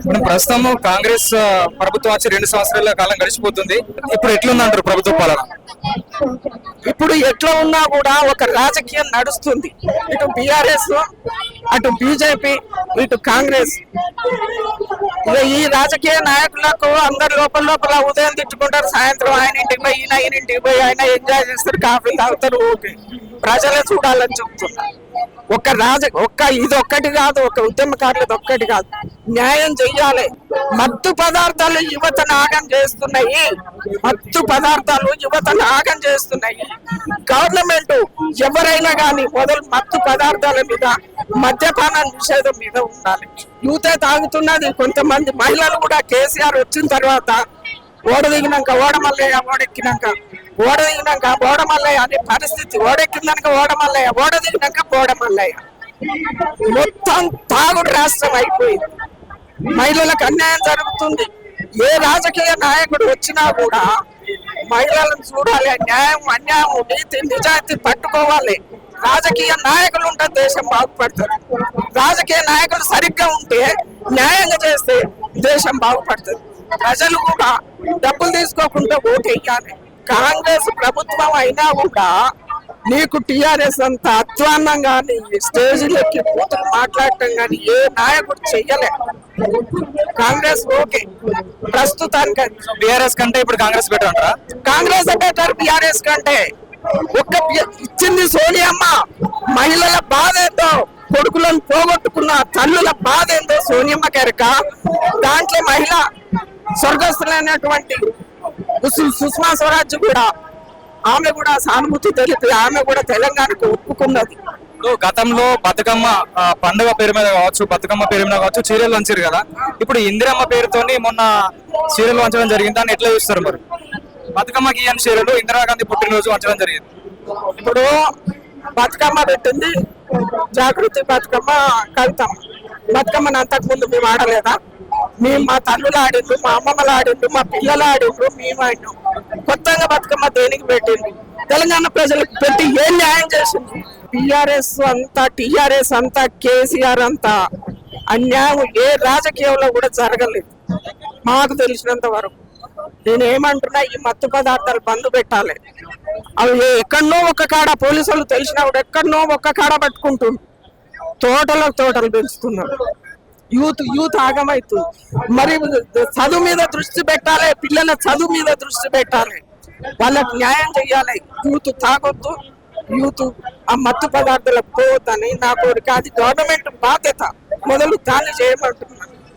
మనం ప్రస్తుతం కాంగ్రెస్ ప్రభుత్వం వచ్చి 2 సంవత్సరాల కాలం గడిచిపోతుంది. ఇప్పుడు ఎట్లుందంటారు ప్రభుత్వ పాలన? ఇప్పుడు ఎట్లా ఉన్నా కూడా ఒక రాజకీయం నడుస్తుంది. ఇటు బీఆర్ఎస్, అటు బీజేపీ, ఇటు కాంగ్రెస్. ఈ రాజకీయ నాయకులకు అందరు లోపల ఉదయం తిట్టుకుంటారు, సాయంత్రం ఆయన ఇంటికి పోయి ఈయన ఇంటికి పోయి ఆయన ఎంజాయ్ చేస్తారు, కాఫీలు తాగుతారు. ఓకే, ప్రజలే చూడాలని చెప్తున్నారు. ఇది ఒక్కటి కాదు, ఒక ఉద్యమకారులది ఒక్కటి కాదు, న్యాయం చెయ్యాలి. మత్తు పదార్థాలు యువతను ఆగం చేస్తున్నాయి. గవర్నమెంట్ ఎవరైనా కానీ మొదలు మత్తు పదార్థాల మీద, మద్యపాన నిషేధం మీద ఉండాలి. యూతే తాగుతున్నది. కొంతమంది మహిళలు కూడా కేసీఆర్ వచ్చిన తర్వాత ఓడదిగినాక ఓడమల్లయ్య, ఓడదిగినాక ఓడమల్లయ్య అనే పరిస్థితి. ఓడెక్కిందనక ఓడమల్లయ్య, ఓడదిగినాక ఓడమల్లయ్య. మొత్తం తాగుడు రాష్ట్రం అయిపోయింది. మహిళలకు అన్యాయం జరుగుతుంది. ఏ రాజకీయ నాయకుడు వచ్చినా కూడా మహిళలను చూడాలి. అన్యాయం, నీతి, నిజాయితీ పట్టుకోవాలి. రాజకీయ నాయకులు ఉంటే దేశం బాగుపడుతుంది. రాజకీయ నాయకులు సరిగ్గా ఉంటే, న్యాయంగా చేస్తే దేశం బాగుపడుతుంది. ప్రజలు కూడా డబ్బులు తీసుకోకుండా ఓటు వేయాలి. కాంగ్రెస్ ప్రభుత్వం అయినా కూడా నీకు టీఆర్ఎస్ అంత అధ్వాన్నం కానీ, స్టేజీలకి కూతురు మాట్లాడటం కానీ ఏ నాయకుడు చెయ్యలే. కాంగ్రెస్ ఓకే ప్రస్తుతానికి. బీఆర్ఎస్ కంటే ఇప్పుడు కాంగ్రెస్ బెటర్ అంటారా? కాంగ్రెస్ బెటర్ బీఆర్ఎస్ కంటే. ఇచ్చింది సోనియమ్మ. మహిళల బాధ ఏందో, కొడుకులను పోగొట్టుకున్న తల్లుల బాధ ఏందో సోనియమ్మ గారిక. దాంట్లో మహిళ స్వర్గస్థులైనటువంటి సుష్మా స్వరాజ్ కూడా, ఆమె కూడా సానుభూతి తెలిపి ఆమె కూడా తెలంగాణకు ఒప్పుకున్నది. గతంలో బతుకమ్మ పండుగ పేరు మీద కావచ్చు, బతుకమ్మ పేరు మీద కావచ్చు చీరలు వంచారు కదా. ఇప్పుడు ఇందిరమ్మ పేరుతోని మొన్న చీరలు వంచడం జరిగింది. దాన్ని ఎట్లా చూస్తారు మరి? బతుకమ్మకి ఇయ్యని చీరలు ఇందిరాగాంధీ పుట్టినరోజు వంచడం జరిగింది. ఇప్పుడు బతుకమ్మ పెట్టింది జాగృతి బతుకమ్మ, కవితమ్మ. బతుకమ్మని అంతకుముందు మేము ఆడలేదా? మా తల్లులు ఆడిండ్రు, మా అమ్మమ్మలు ఆడిండ్రు, మా పిల్లలు ఆడిండ్రు, మేము ఆడినాం. కొత్తగా బతుకమ్మ దేనికి పెట్టింది? తెలంగాణ ప్రజలకు పెట్టి ఏం న్యాయం చేసింది? టీఆర్ఎస్ అంతా కేసీఆర్ అంతా అన్యాయం ఏ రాజకీయంలో కూడా జరగలేదు మాకు తెలిసినంత వరకు. నేనేమంటున్నా, ఈ మత్తు పదార్థాలు బంద్ పెట్టాలి. అవి ఎక్కడనో ఒక కాడ పోలీసులు తెలిసినా కూడా ఎక్కడనో ఒక కాడ పట్టుకుంటుంది. తోటలు పెంచుతున్నారు. యూత్ ఆగమవుతుంది. మరి చదువు మీద దృష్టి పెట్టాలి. పిల్లల చదువు మీద దృష్టి పెట్టాలి. వాళ్ళకి న్యాయం చెయ్యాలి. యూత్ తాగొద్దు, యూత్ ఆ మత్తు పదార్థాలకు పోవద్దని నా కోరిక. అది గవర్నమెంట్ బాధ్యత. మొదలు దాన్ని చేయమంటున్నాను.